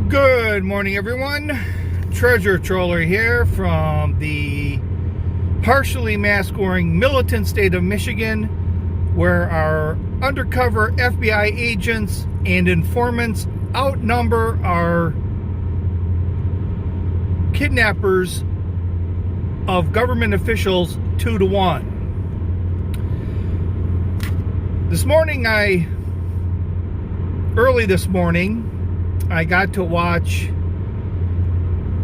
Good morning, everyone. Treasure Troller here from the partially mask-wearing militant state of Michigan, where our undercover FBI agents and informants outnumber our kidnappers of government officials 2-1. Early this morning, I got to watch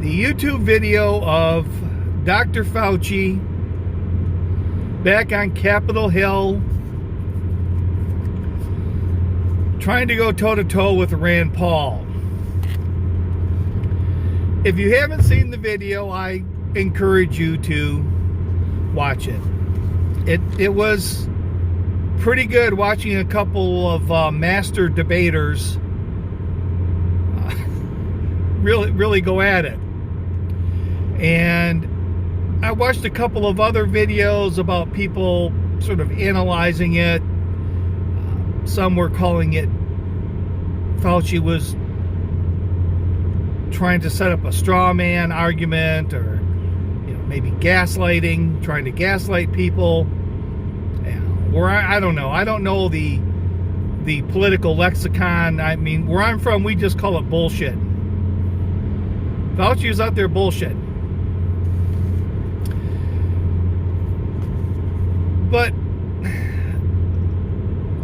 the YouTube video of Dr. Fauci back on Capitol Hill trying to go toe-to-toe with Rand Paul. If you haven't seen the video, I encourage you to watch it. It was pretty good watching a couple of master debaters really go at it. And I watched a couple of other videos about people sort of analyzing it. Some were calling it Fauci was trying to set up a straw man argument, or maybe gaslighting, trying to gaslight people. Or I don't know. I don't know the political lexicon. I mean, where I'm from, we just call it bullshit. Fauci is out there bullshit. But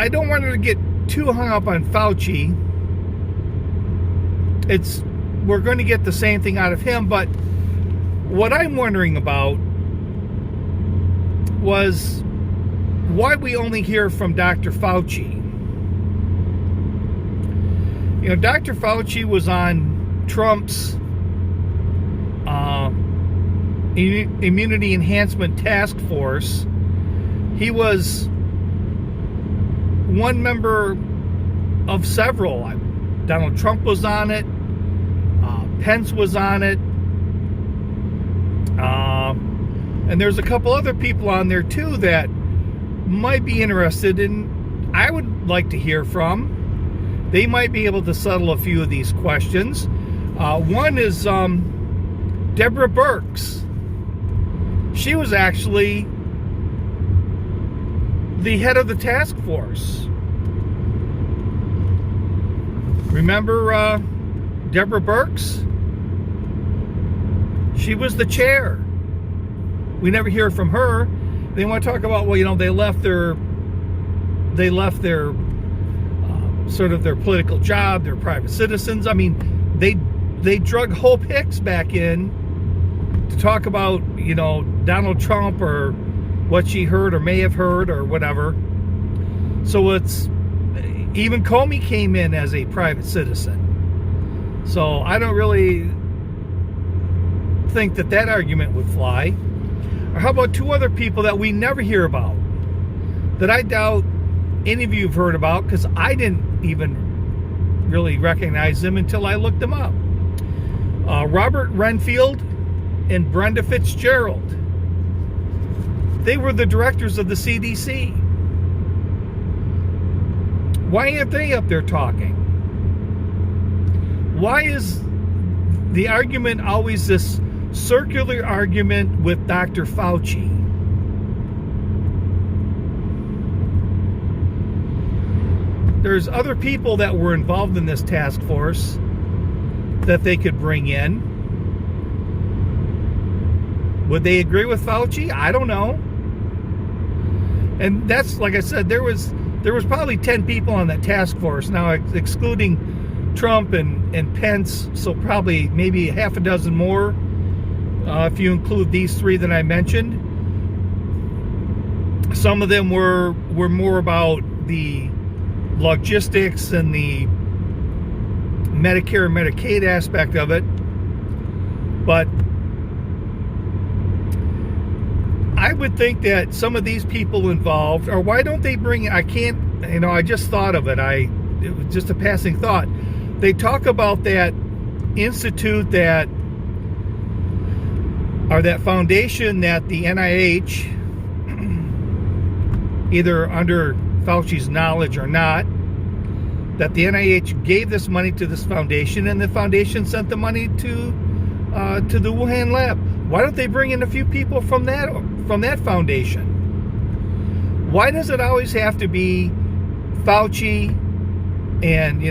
I don't want to get too hung up on Fauci. We're going to get the same thing out of him, but what I'm wondering about was why we only hear from Dr. Fauci. Dr. Fauci was on Trump's immunity enhancement task force. He was one member of several. Donald Trump was on it. Pence was on it. And there's a couple other people on there too that might be interested in, I would like to hear from. They might be able to settle a few of these questions. One is Deborah Birx. She was actually the head of the task force. Remember Deborah Birx? She was the chair. We never hear from her. They want to talk about, they left their sort of their political job, their private citizens. I mean, they drug Hope Hicks back in to talk about, Donald Trump or what she heard or may have heard or whatever. So even Comey came in as a private citizen. So I don't really think that argument would fly. Or how about two other people that we never hear about, that I doubt any of you have heard about, because I didn't even really recognize them until I looked them up. Robert Renfield and Brenda Fitzgerald. They were the directors of the CDC. Why aren't they up there talking? Why is the argument always this circular argument with Dr. Fauci? There's other people that were involved in this task force that they could bring in. Would they agree with Fauci? I don't know. And that's, like I said, there was probably 10 people on that task force. Now, excluding Trump and Pence, so probably maybe half a dozen more, if you include these three that I mentioned. Some of them were more about the logistics and the Medicare and Medicaid aspect of it. But I would think that some of these people involved, or why don't they bring, I just thought of it. It was just a passing thought. They talk about that institute that foundation that the NIH, either under Fauci's knowledge or not, that the NIH gave this money to this foundation, and the foundation sent the money to the Wuhan lab. Why don't they bring in a few people from that foundation? Why does it always have to be Fauci? And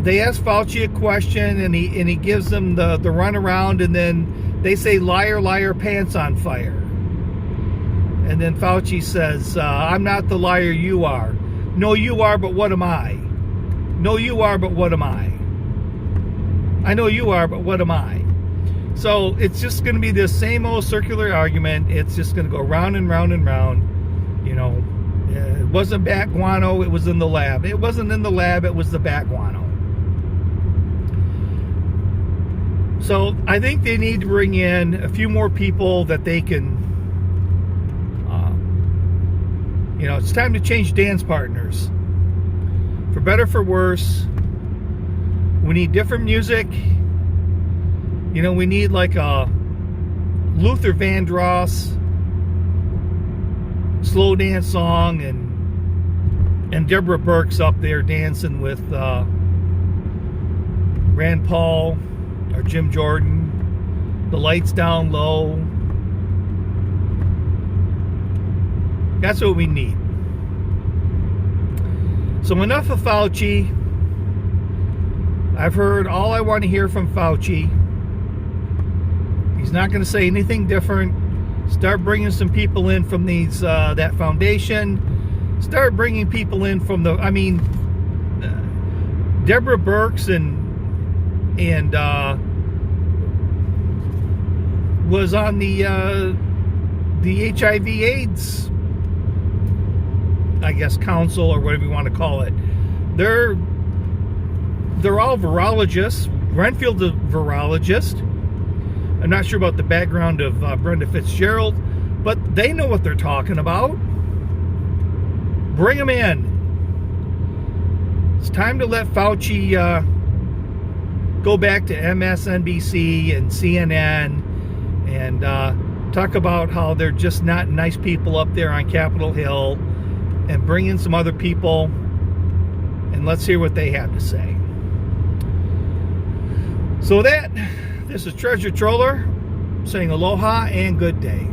they ask Fauci a question, and he gives them the runaround, and then they say, "Liar, liar, pants on fire." And then Fauci says, "I'm not the liar, you are." "No, you are, but what am I?" "No, you are, but what am I?" "I know you are, but what am I?" So it's just going to be this same old circular argument. It's just going to go round and round and round. It wasn't bat guano, it was in the lab. It wasn't in the lab, it was the bat guano. So I think they need to bring in a few more people that they can, it's time to change dance partners. For better, for worse. We need different music. We need like a Luther Vandross slow dance song, and Deborah Burke's up there dancing with Rand Paul or Jim Jordan. The lights down low. That's what we need. So enough of Fauci. I've heard all I want to hear from Fauci. He's not going to say anything different. Start bringing some people in from that foundation. Start bringing people in from Deborah Burks and was on the HIV/AIDS, I guess, council, or whatever you want to call it. They're all virologists. Renfield's a virologist. I'm not sure about the background of Brenda Fitzgerald, but they know what they're talking about. Bring them in. It's time to let Fauci go back to MSNBC and CNN and talk about how they're just not nice people up there on Capitol Hill, and bring in some other people, and let's hear what they have to say. So this is Treasure Troller saying aloha and good day.